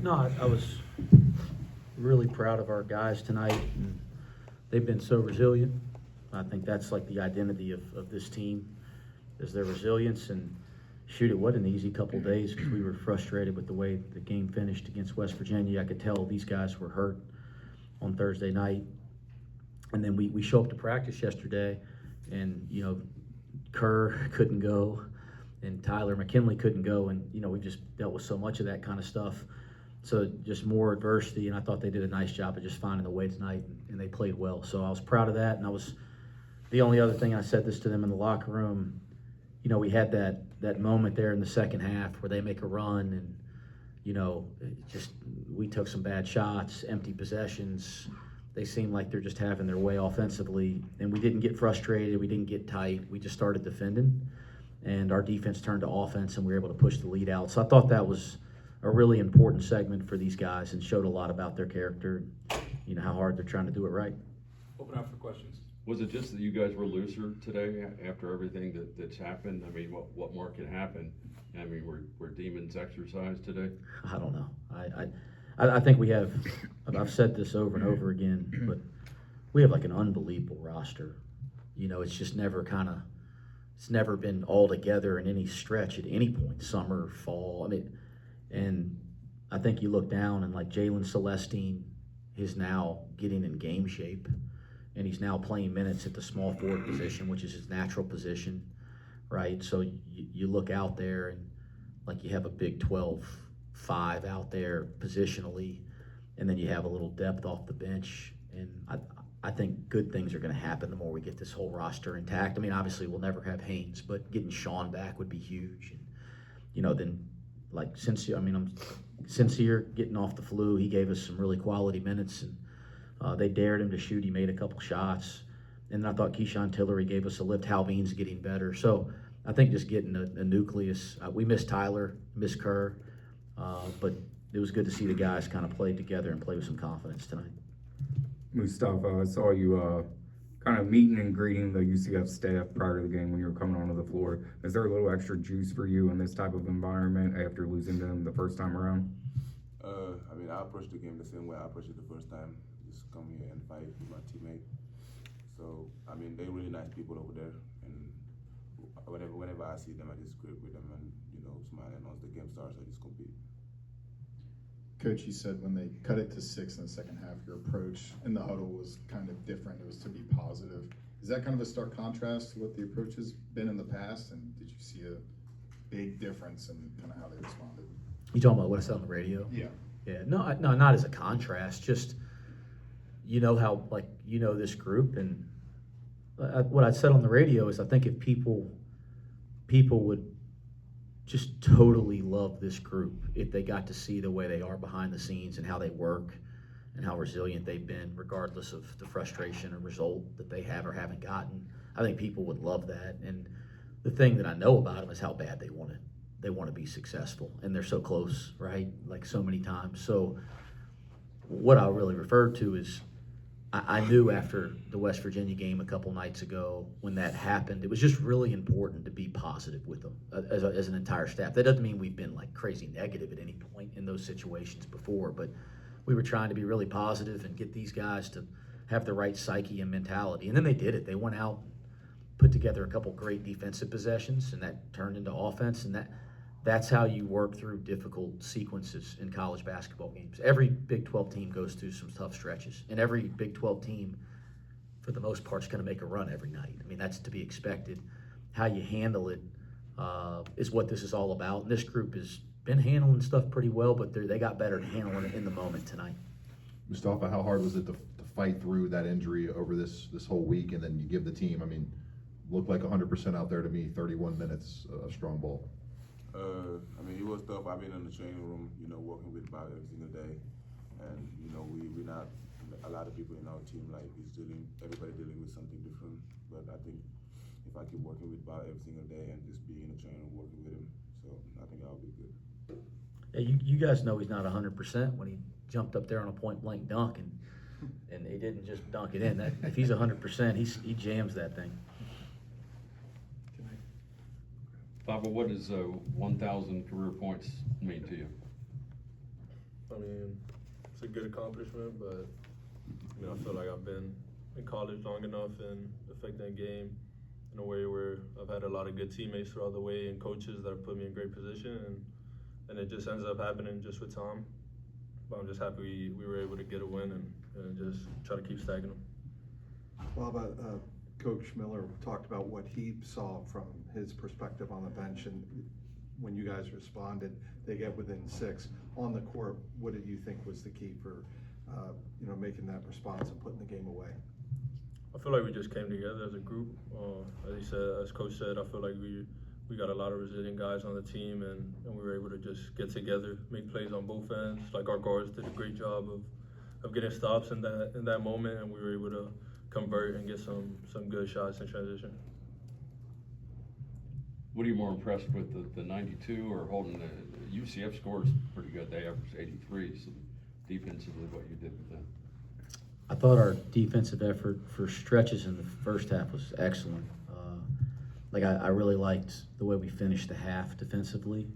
No, I was really proud of our guys tonight, and they've been so resilient. I think that's like the identity of this team, is their resilience. And shoot, it wasn't an easy couple days because we were frustrated with the way the game finished against West Virginia. I could tell these guys were hurt on Thursday night. And then we show up to practice yesterday, and, you know, Kerr couldn't go, and Tyler McKinley couldn't go, and, you know, we just dealt with so much of that kind of stuff. So just more adversity, and I thought they did a nice job of just finding a way tonight, and they played well. So I was proud of that, and the only other thing, I said this to them in the locker room, you know, we had that moment there in the second half where they make a run, and, you know, we took some bad shots, empty possessions. They seem like they're just having their way offensively, and we didn't get frustrated. We didn't get tight. We just started defending, and our defense turned to offense, and we were able to push the lead out. So I thought that was a really important segment for these guys and showed a lot about their character, and, you know, how hard they're trying to do it right. Open up for questions. Was it just that you guys were looser today after everything that's happened? I mean, what more could happen? I mean, were demons exercised today? I don't know. I think we have, I've said this over and over again, but we have like an unbelievable roster. You know, it's just never it's never been all together in any stretch at any point, summer, fall. I mean, and I think you look down and like Jalen Celestine is now getting in game shape, and he's now playing minutes at the small forward position, which is his natural position, right? So you look out there and like you have a Big 12-5 out there positionally, and then you have a little depth off the bench. And I think good things are going to happen the more we get this whole roster intact. I mean, obviously we'll never have Haynes, but getting Sean back would be huge. And, you know, then like Sincere getting off the flu, he gave us some really quality minutes, and they dared him to shoot. He made a couple shots. And then I thought Keyshawn Tillery gave us a lift. Halveen's getting better. So I think just getting a nucleus. We miss Tyler, miss Kerr, but it was good to see the guys kind of play together and play with some confidence tonight. Moustapha, I saw you kind of meeting and greeting the UCF staff prior to the game when you were coming onto the floor. Is there a little extra juice for you in this type of environment after losing them the first time around? I mean, I approached the game the same way I approached it the first time. Just come here and fight with my teammate. So, I mean, they're really nice people over there. And whenever I see them, I just greet with them and, you know, smile. And once the game starts, I just compete. Coach, you said when they cut it to 6 in the second half, your approach in the huddle was kind of different. It was to be positive. Is that kind of a stark contrast to what the approach has been in the past? And did you see a big difference in kind of how they responded? You talking about what I said on the radio? Yeah. Yeah. No, not as a contrast. Just, you know how, like, you know this group, and what I said on the radio is I think if people would just totally love this group if they got to see the way they are behind the scenes and how they work and how resilient they've been regardless of the frustration or result that they have or haven't gotten. I think people would love that. And the thing that I know about them is how bad they want to be successful, and they're so close, right? Like so many times. So what I really referred to is I knew after the West Virginia game a couple nights ago when that happened, it was just really important to be positive with them as an entire staff. That doesn't mean we've been like crazy negative at any point in those situations before, but we were trying to be really positive and get these guys to have the right psyche and mentality. And then they did it. They went out, put together a couple great defensive possessions, and that turned into offense. And that's how you work through difficult sequences in college basketball games. Every Big 12 team goes through some tough stretches, and every Big 12 team, for the most part, is going to make a run every night. I mean, that's to be expected. How you handle it is what this is all about. And this group has been handling stuff pretty well, but they got better at handling it in the moment tonight. Moustapha, how hard was it to fight through that injury over this whole week, and then you give the team, I mean, looked like 100% out there to me, 31 minutes of strong ball? I mean, it was tough. I've been in the training room, you know, working with Bob every single day. And, you know, we're not, a lot of people in our team, like, everybody dealing with something different. But I think if I keep working with Bob every single day and just be in the training room working with him, so I think I'll be good. Yeah, you guys know he's not 100% when he jumped up there on a point-blank dunk, and he didn't just dunk it in. If he's 100%, he jams that thing. Baba, what does 1,000 career points mean to you? I mean, mean, it's a good accomplishment, but I feel like I've been in college long enough and affecting the game in a way where I've had a lot of good teammates throughout the way and coaches that have put me in great position, and it just ends up happening just with Tom. But I'm just happy we were able to get a win and just try to keep stacking them. Bob, Coach Miller talked about what he saw from his perspective on the bench, and when you guys responded, they get within 6. On the court, what did you think was the key for making that response and putting the game away? I feel like we just came together as a group. As Coach said, I feel like we got a lot of resilient guys on the team, and we were able to just get together, make plays on both ends. Like our guards did a great job of getting stops in that moment, and we were able to convert and get some good shots in transition. What are you more impressed with, the 92 or holding the UCF scores pretty good? They averaged 83, so defensively what you did with them. I thought our defensive effort for stretches in the first half was excellent. I really liked the way we finished the half defensively.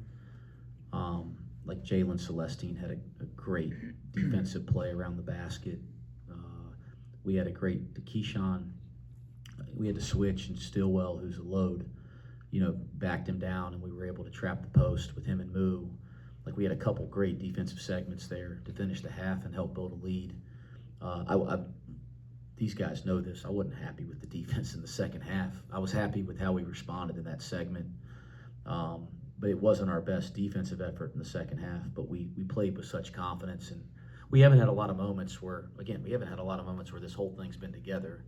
Jalen Celestine had a great defensive play around the basket. We had a great Keyshawn. We had to switch, and Stillwell, who's a load, backed him down, and we were able to trap the post with him and Moo. We had a couple great defensive segments there to finish the half and help build a lead. These guys know this. I wasn't happy with the defense in the second half. I was happy with how we responded in that segment. But it wasn't our best defensive effort in the second half, but we played with such confidence, and we haven't had a lot of moments where this whole thing's been together,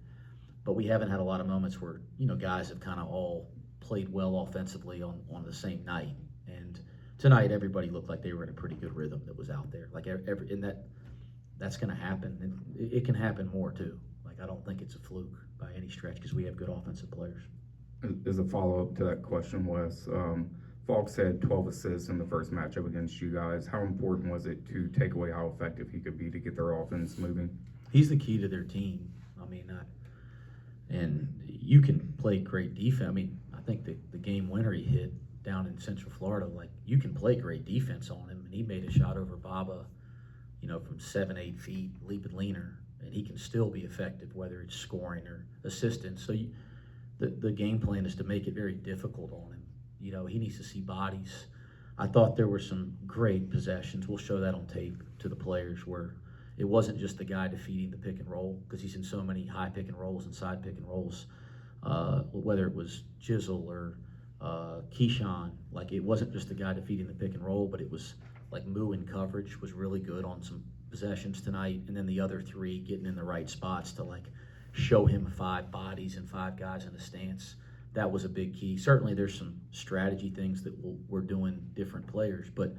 but we haven't had a lot of moments where, guys have kind of all played well offensively on the same night. And tonight, everybody looked like they were in a pretty good rhythm that was out there. That's going to happen, and it can happen more too. I don't think it's a fluke by any stretch because we have good offensive players. As a follow-up to that question, Wes, Falks had 12 assists in the first matchup against you guys. How important was it to take away how effective he could be to get their offense moving? He's the key to their team. And you can play great defense. I think the game winner he hit down in Central Florida, you can play great defense on him, and he made a shot over Baba, from 7-8 feet, leap and leaner, and he can still be effective, whether it's scoring or assisting. So the game plan is to make it very difficult on him. He needs to see bodies. I thought there were some great possessions. We'll show that on tape to the players where it wasn't just the guy defeating the pick and roll, because he's in so many high pick and rolls and side pick and rolls, whether it was Jizzle or Keyshawn. It wasn't just the guy defeating the pick and roll, but it was Moo in coverage was really good on some possessions tonight, and then the other 3 getting in the right spots to show him 5 bodies and 5 guys in a stance. That was a big key. Certainly there's some strategy things that we're doing different players, but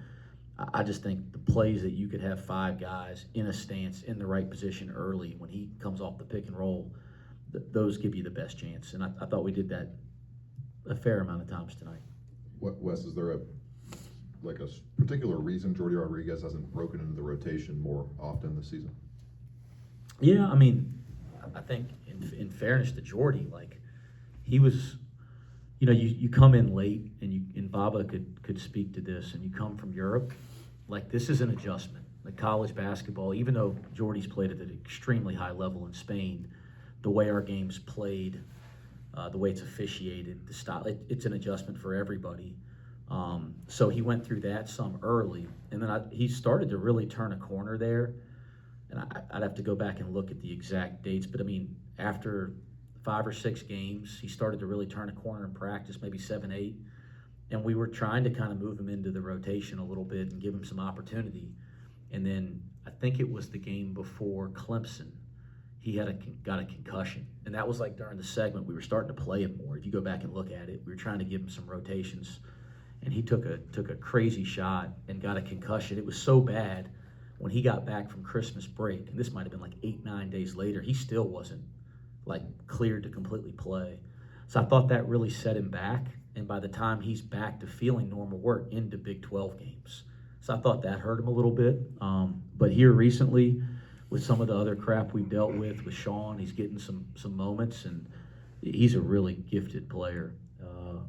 I just think the plays that you could have 5 guys in a stance in the right position early when he comes off the pick and roll, those give you the best chance. And I thought we did that a fair amount of times tonight. Wes, is there a particular reason Jordy Rodriguez hasn't broken into the rotation more often this season? Yeah, I think in fairness to Jordy, he was, you come in late, and Baba could speak to this, and you come from Europe, this is an adjustment. College basketball, even though Jordy's played at an extremely high level in Spain, the way our game's played, the way it's officiated, the style, it's an adjustment for everybody. So he went through that some early, and then he started to really turn a corner there. And I'd have to go back and look at the exact dates, but after 5 or 6 games, he started to really turn a corner in practice, maybe 7, 8. And we were trying to kind of move him into the rotation a little bit and give him some opportunity. And then I think it was the game before Clemson, he got a concussion. And that was during the segment, we were starting to play him more. If you go back and look at it, we were trying to give him some rotations. And he took a crazy shot and got a concussion. It was so bad when he got back from Christmas break, and this might have been 8, 9 days later, he still wasn't cleared to completely play. So I thought that really set him back, and by the time he's back to feeling normal work into Big 12 games. So I thought that hurt him a little bit. But here recently, with some of the other crap we've dealt with Sean, he's getting some moments, and he's a really gifted player.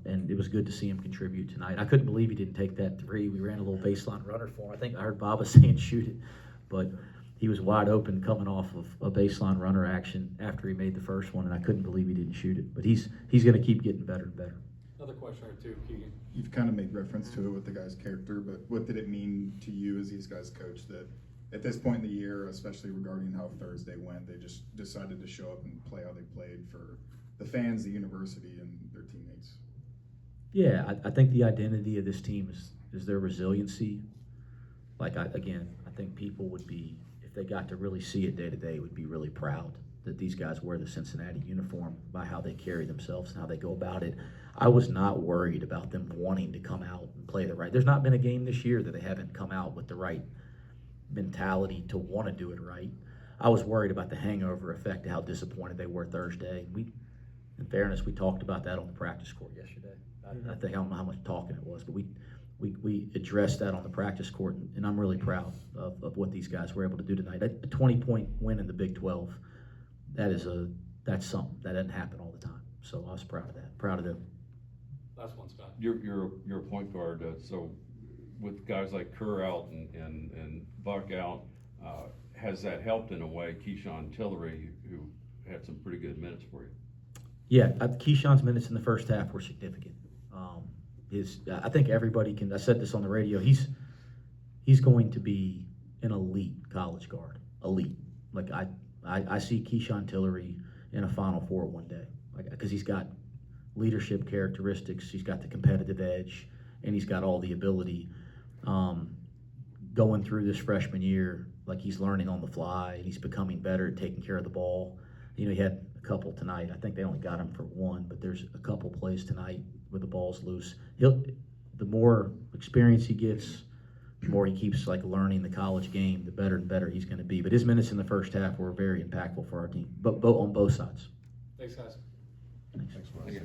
and it was good to see him contribute tonight. I couldn't believe he didn't take that three. We ran a little baseline runner for him. I think I heard Baba saying shoot it, but he was wide open coming off of a baseline runner action after he made the first one, and I couldn't believe he didn't shoot it. But he's going to keep getting better and better. Another question or two, Keegan. You've kind of made reference to it with the guy's character, but what did it mean to you as these guys coach that at this point in the year, especially regarding how Thursday went, they just decided to show up and play how they played for the fans, the university, and their teammates? Yeah, I think the identity of this team is their resiliency. Like, I think people would be, if they got to really see it day to day, would be really proud that these guys wear the Cincinnati uniform by how they carry themselves and how they go about it. I was not worried about them wanting to come out and play the right. There's not been a game this year that they haven't come out with the right mentality to want to do it right. I was worried about the hangover effect of how disappointed they were Thursday. In fairness, we talked about that on the practice court yesterday. I think, I don't know how much talking it was, but we addressed that on the practice court, and I'm really proud of what these guys were able to do tonight. A 20-point win in the Big 12, that's something that doesn't happen all the time. So I was proud of that. Proud of them. Last one, Scott. You're a point guard, so with guys like Kerr out and Buck out, has that helped in a way? Keyshawn Tillery, who had some pretty good minutes for you. Yeah, Keyshawn's minutes in the first half were significant. I think everybody can. I said this on the radio. He's going to be an elite college guard. Elite. Like I see Keyshawn Tillery in a Final Four one day, because he's got leadership characteristics. He's got the competitive edge, and he's got all the ability. Going through this freshman year, like, he's learning on the fly, and he's becoming better at taking care of the ball. You know, he had a couple tonight. I think they only got him for one, but there's a couple plays tonight where the ball's loose. The more experience he gets, the more he keeps learning the college game, the better and better he's going to be. But his minutes in the first half were very impactful for our team, but on both sides. Thanks, guys. Thanks, Wes.